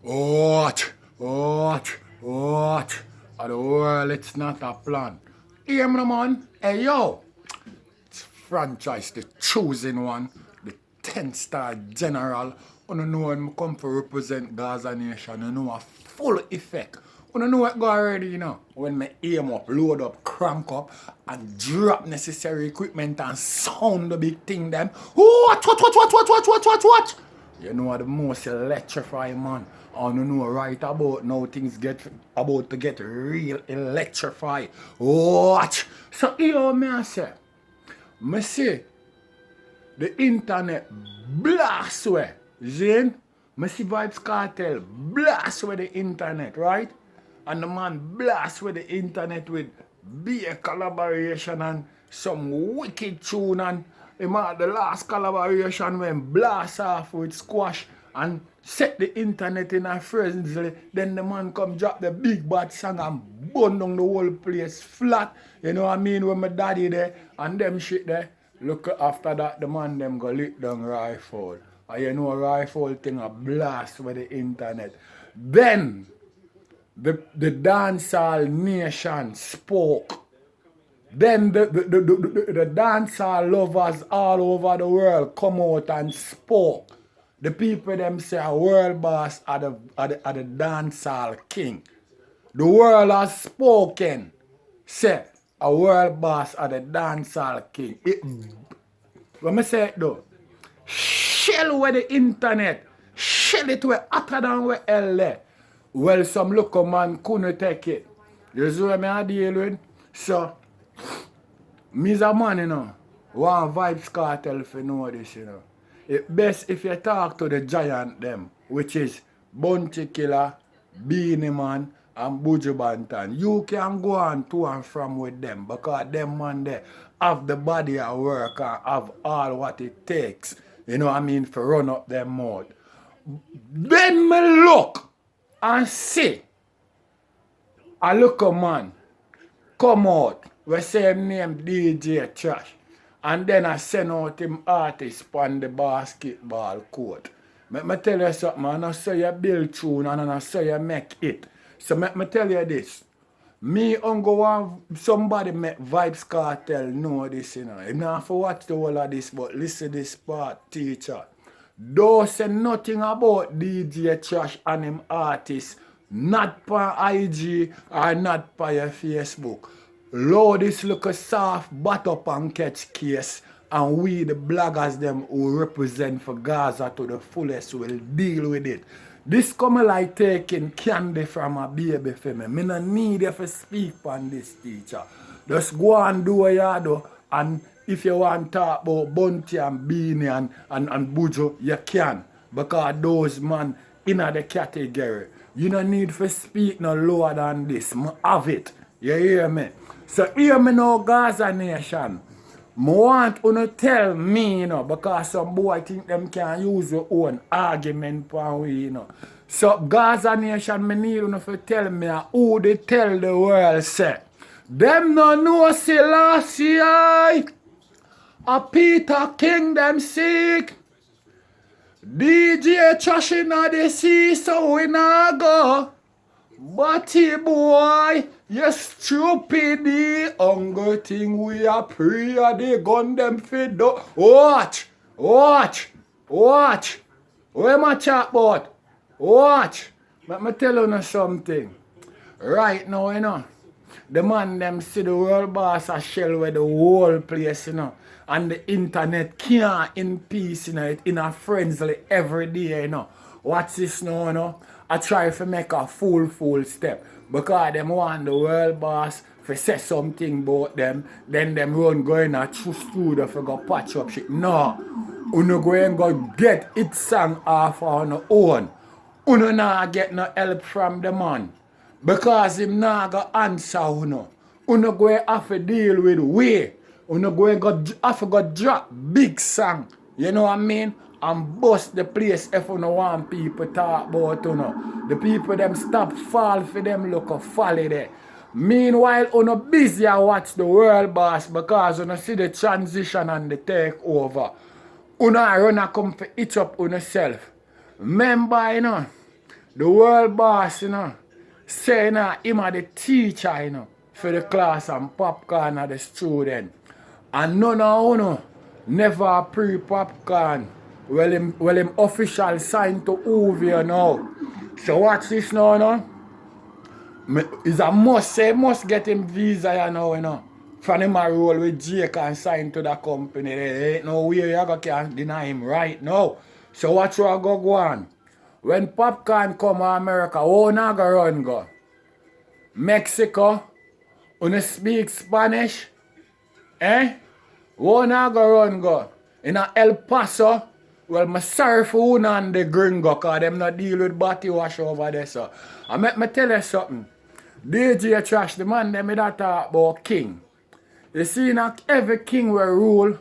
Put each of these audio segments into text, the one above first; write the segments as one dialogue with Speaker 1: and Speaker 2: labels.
Speaker 1: What? What? What? Of the world, it's not a plan. Hear me, man? Hey, yo. It's franchise, the chosen one, the 10-star general. You know when I come to represent Gaza Nation, you know a full effect. You know what go already, you know. When I aim up, load up, crank up, and drop necessary equipment and sound the big thing them. What? You know what the most electrifying, man. I don't know right about now things get about to get real electrified. What? So here me I say, me see the internet blast way. Zane, me see Vybz Cartel blast with the internet, right? And the man blast with the internet with beer collaboration and some wicked tune, and the last collaboration when blast off with Squash and set the internet in a frenzy. Then the man come drop the big bad song and burn down the whole place flat. You know what I mean? When my daddy there and them shit there. Look after that, the man them go lick down rifle. And you know a rifle thing a blast with the internet. Then the dancehall nation spoke. Then the dancehall lovers all over the world come out and spoke. The people them say a world boss are the dancehall king. The world has spoken. Say a world boss are the dancehall king. When I say it though, shell with the internet, shell it where hotter than where hell there. Well, some local man couldn't take it. You see what I deal with? So, me's a man, you know, want Vybz Cartel if you know this, you know. It best if you talk to the giant them, which is Bounty Killer, Beanie Man, and Buju Banton. You can go on to and from with them because them man there have the body at work and have all what it takes, you know what I mean, to run up them mouth. Then me look and see a local man come out, we say him name DJ Trash, and then I send out him artist on the basketball court. Let me tell you something, man. I say you build tune and I say you make it. So let me tell you this. Me go want somebody make Vybz Cartel know this, you know. You don't have to watch the whole of this, but listen this part, teacher. Don't say nothing about DJ Trash and him artist, not per IG or not per your Facebook. Lord, this look a soft bat up and catch case, and we the bloggers them who represent for Gaza to the fullest will deal with it. This come like taking candy from a baby for me. Me no need you to speak on this, teacher. Just go and do what you do, and if you want to talk about Bunty and Beanie and Buju, you can. Because those man in the category. You don't need to speak no lower than this. I have it. You hear me? So hear me now, Gaza Nation. I want you to tell me, you know, because some boy think them can use your own argument for we, you know. So Gaza Nation, me need you to tell me who they tell the world say. Them no know Selassie. A Peter King them sick. DJ Trash inna the sea, so we nah go. Batty boy, you stupid, the hunger thing we a pray a the gun them fit do. Watch. Where my chat about? Watch. Let me tell you something. Right now, you know, the man them see the world boss a shell with the whole place, you know. And the internet can't in peace, you know, it in a frenzy every day, you know. What's this now, you know? I try to make a full step. Because them want the world boss to say something about them, then them run going a true studio for go patch up shit. No. Uno go and go get it song off on our own. Uno not get no help from the man. Because him not go answer uno. Uno go have to deal with we. Uno go have to go drop big song. You know what I mean? And bust the place if you no want people talk about uno. The people them stop fall for them look a folly there. Meanwhile, uno busy and watch the world boss because uno see the transition and the takeover. Uno run a come for itch up uno self. Remember, you know, The world boss, you know, saying him are the teacher, you know, for the class and popcorn are the student. And none of you never pre-popcorn. Well, him official sign to Uvi, you know. So watch this now, you know. It's a must say, must get him visa, you know. From him a roll with Jake and sign to the company. There ain't no way you can deny him right now. So watch what go on. When popcorn come to America, who not go run go? Mexico? Who speak Spanish? Eh? Who not go run go? In a El Paso? Well, I'm sorry for who on the gringo, because them not deal with body wash over there, so. And let me tell you something. DJ Trash, the man them that talk about king. You see, not every king will rule.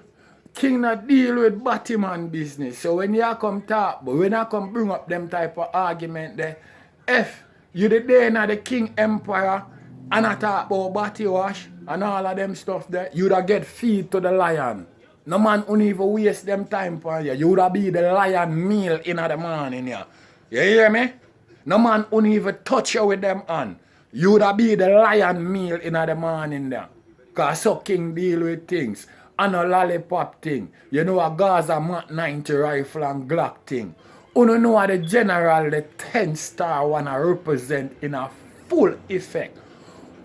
Speaker 1: King not deal with Batman business. So when you come talk, but when I come bring up them type of argument there, if you the day in the king empire and I talk about body wash and all of them stuff there, you'd get feed to the lion. No man won't even waste them time for you. You'd be the lion meal in the morning here. You hear me? No man won't even touch you with them hand. You'd be the lion meal in the morning there. Because so king deal with things. And a lollipop thing. You know a Gaza Mat 90 rifle and Glock thing. You know the general, the 10 star one represent in a full effect.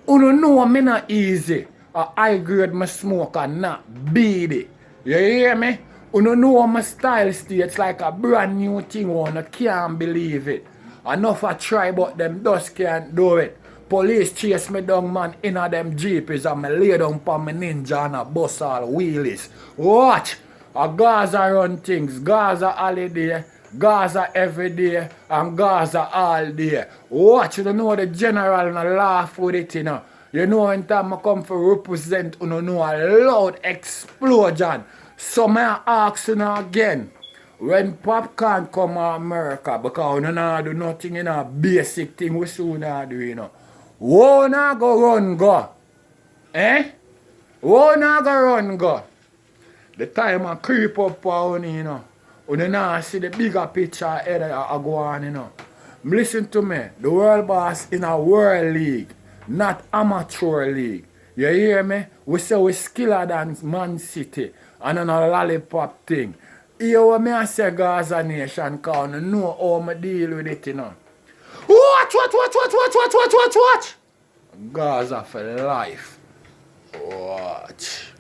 Speaker 1: You know me not easy. A high grade me smoke and not beady. You hear me? You know my style states like a brand new thing. You can't believe it. Enough I try but them just can't do it. Police chase me down, man, in a them jeepies and me lay down for my ninja and a bus all wheelies. Watch! A Gaza run things. Gaza holiday, Gaza every day, and Gaza all day. Watch! You know the general and laugh with it, you know. You know when time I come for represent, you know a loud explosion. So may I ask you now again. When popcorn come to America, because we don't do nothing in a basic thing we soon do, you know. Who not go run go? Eh? Who not go run go? The time I creep up on you know. You don't see the bigger picture head I go on, you know. Listen to me. The world boss in a world league, not amateur league. You hear me? We say we skiller than Man City and on a lollipop thing. Here what I say Gaza Nation, because you know how I deal with it, you know. Watch! Gaza for life. Watch.